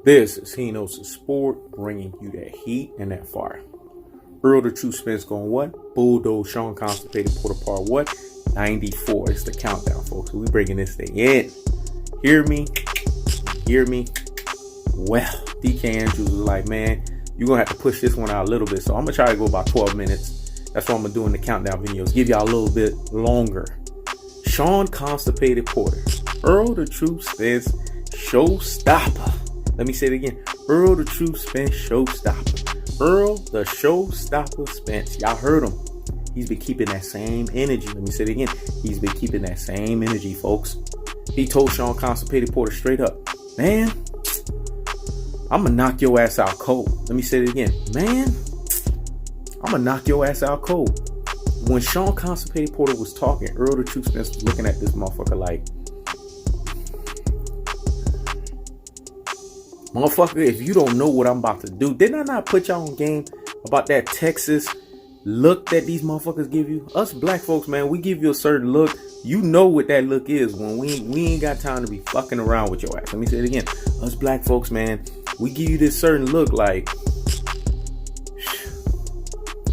This is Hino's Sport, bringing you that heat and that fire. Errol the True Spence going what? Bulldoze, Shawn Constipated Porter Part what? 94. It's the countdown, folks. We bringing this thing in. Hear me? Hear me? Well, DK Andrews was like, man, you're going to have to push this one out a little bit. So I'm going to try to go about 12 minutes. That's what I'm going to do in the countdown videos. Give y'all a little bit longer. Shawn Constipated Porter. Errol the True Spence Showstopper. Let me say it again. Errol the True Spence Showstopper. Errol the Showstopper Spence. Y'all heard him. He's been keeping that same energy. Let me say it again. He's been keeping that same energy, folks. He told Shawn Constipated Porter straight up, man, I'm going to knock your ass out cold. Let me say it again. Man, I'm going to knock your ass out cold. When Shawn Constipated Porter was talking, Errol the True Spence was looking at this motherfucker like, motherfucker, if you don't know what I'm about to do, didn't I not put y'all on game about that Texas look that these motherfuckers give you? Us black folks, man, we give you a certain look. You know what that look is when we ain't got time to be fucking around with your ass. Let me say it again. Us black folks, man, we give you this certain look like,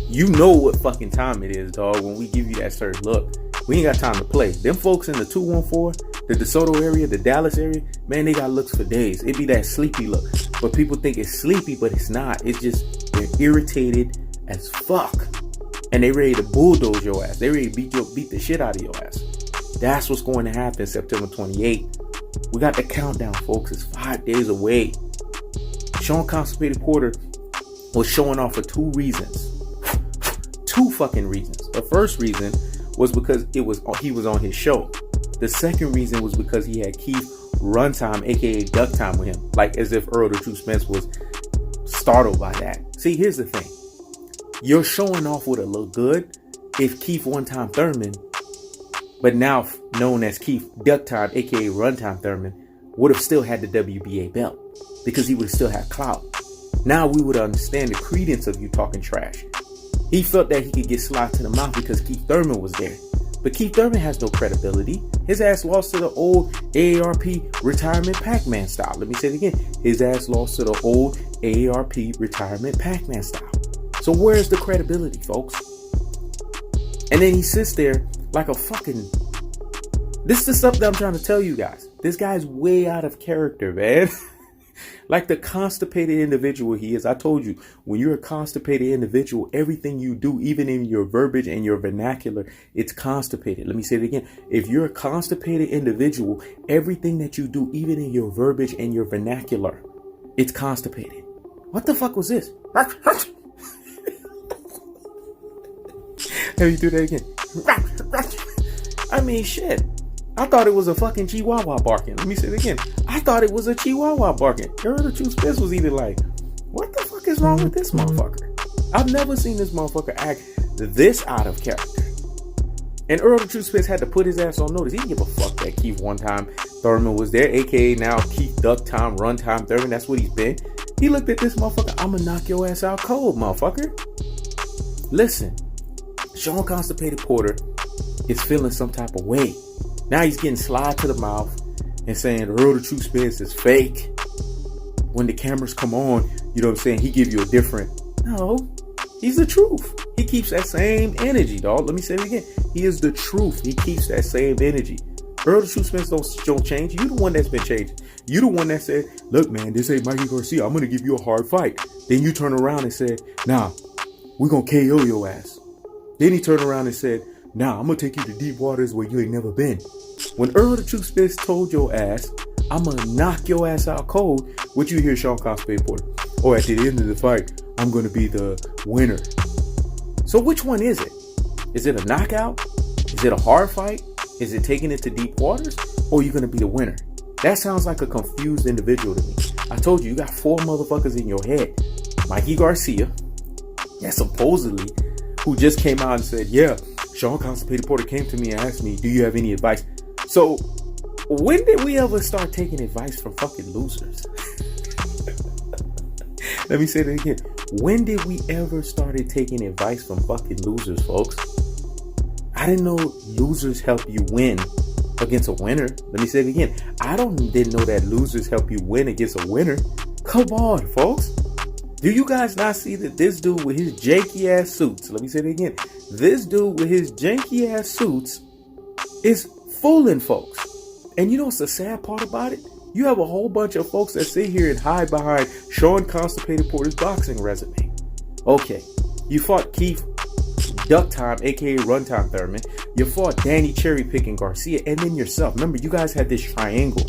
you know what fucking time it is, dog, when we give you that certain look. We ain't got time to play. Them folks in the 214, the DeSoto area, the Dallas area, man, they got looks for days. It be that sleepy look. But people think it's sleepy, but it's not. It's just, they're irritated as fuck. And they ready to bulldoze your ass. They ready to beat the shit out of your ass. That's what's going to happen September 28th. We got the countdown, folks. It's 5 days away. Shawn Constipated Porter was showing off for two reasons. Two fucking reasons. The first reason was because he was on his show. The second reason was because he had Keith runtime, aka duck time, with him. Like as if Errol the True Spence was startled by that. See, here's the thing. You're showing off with a look good if Keith one-time Thurman, but now known as Keith duck time, aka runtime Thurman, would have still had the WBA belt because he would have still had clout. Now we would understand the credence of you talking trash. He felt that he could get slapped to the mouth because Keith Thurman was there. But Keith Thurman has no credibility. His ass lost to the old AARP retirement Pac-Man style. Let me say it again. His ass lost to the old AARP retirement Pac-Man style. So where's the credibility, folks? And then he sits there like a fucking... This is the stuff that I'm trying to tell you guys. This guy's way out of character, man. Like the constipated individual he is. I told you, when you're a constipated individual, everything you do, even in your verbiage and your vernacular, it's constipated. Let me say it again. If you're a constipated individual, everything that you do, even in your verbiage and your vernacular, it's constipated. What the fuck was this? Let me do that again. I mean, shit. I thought it was a fucking chihuahua barking. Let me say it again. I thought it was a chihuahua barking. Errol the True Spence was either like, what the fuck is wrong with this motherfucker? I've never seen this motherfucker act this out of character. And Errol the True Spence had to put his ass on notice. He didn't give a fuck that Keith one time Thurman was there, aka now Keith duck time, run time Thurman. That's what he's been. He looked at this motherfucker. I'm gonna knock your ass out cold, motherfucker. Listen, Shawn Constipated Porter is feeling some type of way. Now he's getting slide to the mouth and saying Errol the True Spence is fake. When the cameras come on, you know what I'm saying, he give you a different... No, he's the truth. He keeps that same energy, dog. Let me say it again. He is the truth. He keeps that same energy. Errol the True Spence don't change. You the one that's been changing. You the one that said, look, man, this ain't Mikey Garcia. I'm going to give you a hard fight. Then you turn around and said, nah, we're going to KO your ass. Then he turned around and said, nah, I'm going to take you to deep waters where you ain't never been. When Errol the True Spence told your ass, I'm going to knock your ass out cold, what you hear Shawn Constipated Porter? Oh, at the end of the fight, I'm going to be the winner. So which one is it? Is it a knockout? Is it a hard fight? Is it taking it to deep waters? Or are you going to be the winner? That sounds like a confused individual to me. I told you, you got four motherfuckers in your head. Mikey Garcia, yeah, supposedly, who just came out and said, yeah, Shawn Constipated Porter came to me and asked me, do you have any advice? So, when did we ever start taking advice from fucking losers? Let me say that again. When did we ever started taking advice from fucking losers, folks? I didn't know losers help you win against a winner. Let me say it again. Didn't know that losers help you win against a winner. Come on, folks. Do you guys not see that this dude with his janky ass suits, let me say it again, this dude with his janky ass suits is fooling folks. And you know what's the sad part about it? You have a whole bunch of folks that sit here and hide behind Shawn Constipated Porter's boxing resume. Okay, you fought Keith Duck Time, aka Runtime Thurman. You fought Danny Cherry Picking Garcia, and then yourself. Remember, you guys had this triangle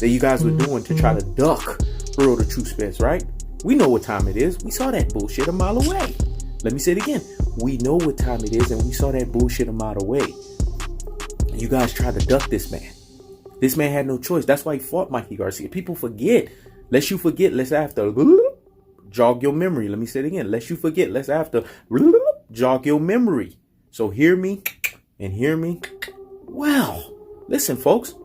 that you guys were doing to try to duck Errol the True Spence, right? We know what time it is. We saw that bullshit a mile away. Let me say it again. We know what time it is, and we saw that bullshit a mile away. You guys tried to duck this man. This man had no choice. That's why he fought Mikey Garcia. People forget. Lest you forget, let's have to jog your memory. Let me say it again. Lest you forget, let's have to jog your memory. So hear me and hear me. Well, listen, folks.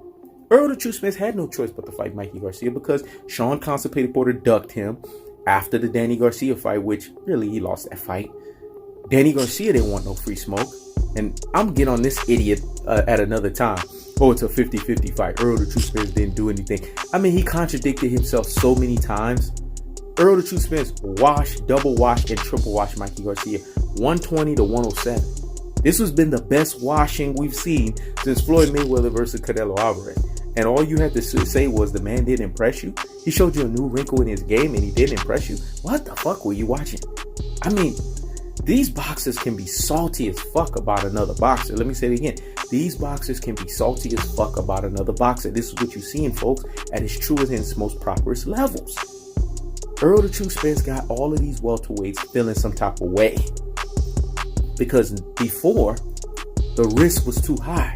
Errol the True Spence had no choice but to fight Mikey Garcia because Shawn Constipated Porter ducked him after the Danny Garcia fight, which really he lost that fight. Danny Garcia didn't want no free smoke. And I'm get on this idiot at another time. Oh, it's a 50-50 fight. Errol the True Spence didn't do anything. I mean, he contradicted himself so many times. Errol the True Spence washed, double washed, and triple washed Mikey Garcia 120 to 107. This has been the best washing we've seen since Floyd Mayweather versus Canelo Alvarez. And all you had to say was the man didn't impress you. He showed you a new wrinkle in his game and he didn't impress you. What the fuck were you watching? I mean, these boxers can be salty as fuck about another boxer. Let me say it again. These boxers can be salty as fuck about another boxer. This is what you're seeing, folks, at its truest and its most properest levels. Errol the True Spence got all of these welterweights feeling some type of way. Because before, the risk was too high,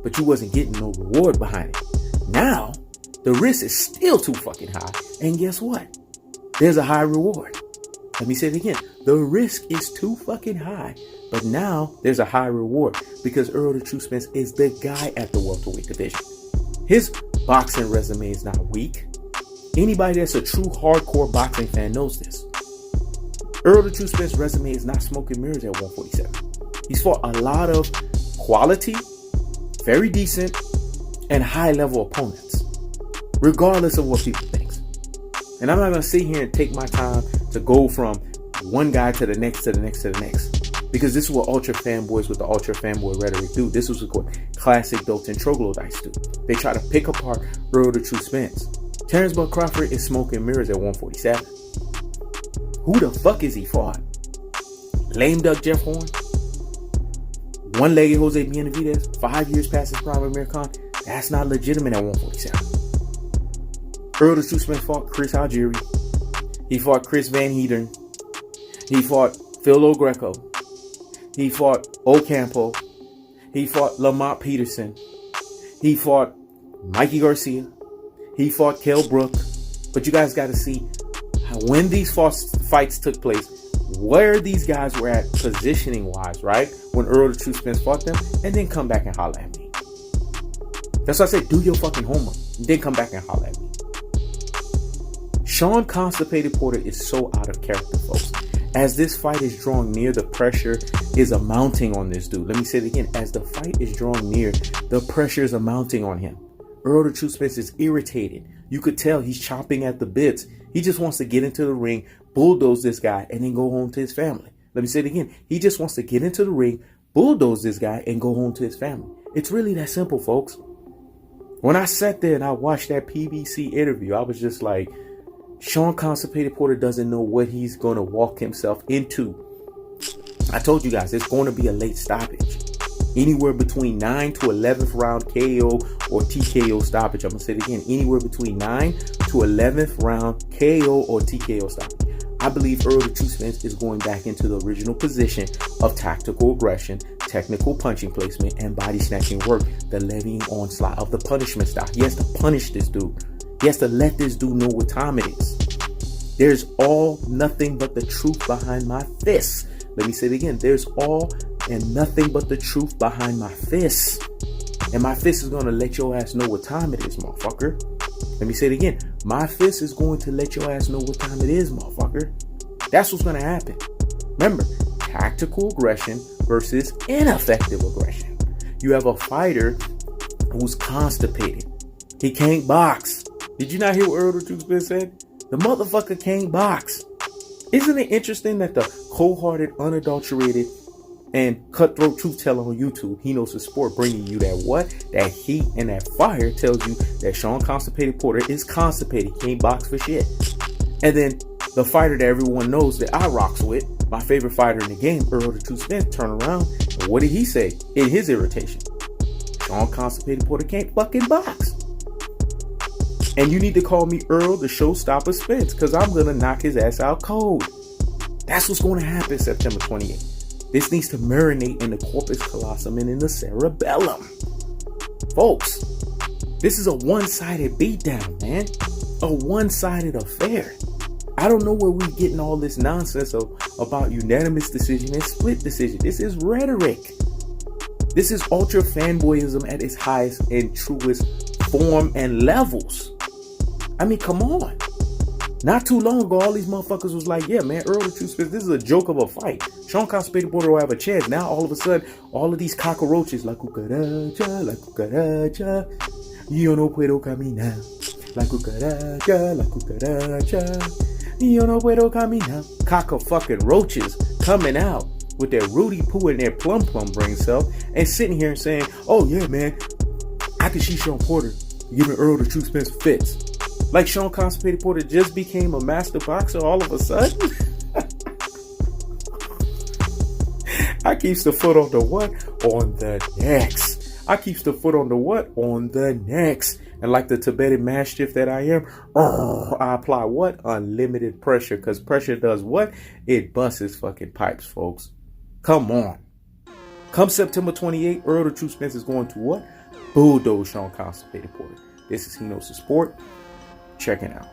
but you wasn't getting no reward behind it. Now, the risk is still too fucking high. And guess what? There's a high reward. Let me say it again. The risk is too fucking high. But now there's a high reward because Errol the True Spence is the guy at the welterweight division. His boxing resume is not weak. Anybody that's a true hardcore boxing fan knows this. Errol the True Spence resume is not smoking mirrors at 147. He's fought a lot of quality, very decent, and high-level opponents, regardless of what people think. And I'm not going to sit here and take my time to go from one guy to the next, to the next, to the next. Because this is what ultra fanboys with the ultra fanboy rhetoric do. This is what classic built-in troglodytes do. They try to pick apart Errol the True Spence. Terrence Bud Crawford is smoking mirrors at 147. Who the fuck is he fought? Lame duck Jeff Horn? One-legged Jose Benavidez? 5 years past his prime Amir Khan? That's not legitimate at 147. Errol the True Spence fought Chris Algieri. He fought Chris Van Heeden. He fought Phil O'Greco. He fought Ocampo. He fought Lamont Peterson. He fought Mikey Garcia. He fought Kell Brook. But you guys got to see how when these fights took place, where these guys were at positioning wise, right? When Errol the True Spence fought them, and then come back and holler at me. That's why I say do your fucking homework. Then come back and holler at me. Shawn Constipated Porter is so out of character, folks. As this fight is drawing near, the pressure is mounting on this dude. Let me say it again. As the fight is drawing near, the pressure is mounting on him. Errol the True Spence is irritated. You could tell he's chomping at the bits. He just wants to get into the ring, bulldoze this guy, and then go home to his family. Let me say it again. He just wants to get into the ring, bulldoze this guy, and go home to his family. It's really that simple, folks. When I sat there and I watched that PBC interview, I was just like, Shawn Constipated Porter doesn't know what he's going to walk himself into. I told you guys, it's going to be a late stoppage. Anywhere between 9 to 11th round KO or TKO stoppage. I'm going to say it again. Anywhere between 9 to 11th round KO or TKO stoppage. I believe Errol the True Spence is going back into the original position of tactical aggression, technical punching placement, and body snatching work. The levying onslaught of the punishment style. He has to punish this dude. He has to let this dude know what time it is. There's all nothing but the truth behind my fists. Let me say it again. There's all and nothing but the truth behind my fists. And my fist is going to let your ass know what time it is, motherfucker. Let me say it again. My fist is going to let your ass know what time it is, motherfucker. That's what's going to happen. Remember, tactical aggression versus ineffective aggression. You have a fighter who's constipated. He can't box. Did you not hear what Errol the True Spence said? The motherfucker can't box. Isn't it interesting that the cold-hearted, unadulterated, and cutthroat truth teller on YouTube, he knows the sport, bringing you that what? That heat and that fire tells you that Shawn Constipated Porter is constipated. He can't box for shit. And then the fighter that everyone knows that I rocks with, my favorite fighter in the game, Errol the Truth Spence, turn around. And what did he say in his irritation? Shawn Constipated Porter can't fucking box. And you need to call me Errol the Showstopper Spence, because I'm going to knock his ass out cold. That's what's going to happen September 28th. This needs to marinate in the corpus callosum and in the cerebellum. Folks, this is a one-sided beatdown, man. A one-sided affair. I don't know where we're getting all this nonsense about unanimous decision and split decision. This is rhetoric. This is ultra fanboyism at its highest and truest form and levels. I mean, come on. Not too long ago, all these motherfuckers was like, yeah, man, Errol the Truth Spence, this is a joke of a fight. Shawn Constipated Porter will have a chance. Now, all of a sudden, all of these cockroaches, la cucaracha, yo no puedo caminar. La cucaracha, yo no puedo caminar. Cock-a-fucking roaches coming out with their Rudy Poo and their plum brain self and sitting here and saying, oh, yeah, man, I can see Shawn Porter giving Errol the Truth Spence fits. Like Shawn Constipated Porter just became a master boxer all of a sudden. I keeps the foot on the what? On the necks. I keeps the foot on the what? On the necks. And like the Tibetan Mastiff that I am, I apply what? Unlimited pressure. Because pressure does what? It busts fucking pipes, folks. Come on. Come September 28th, Errol the Truth Spence is going to what? Bulldoze Shawn Constipated Porter. This is He Knows the Sport. Checking out.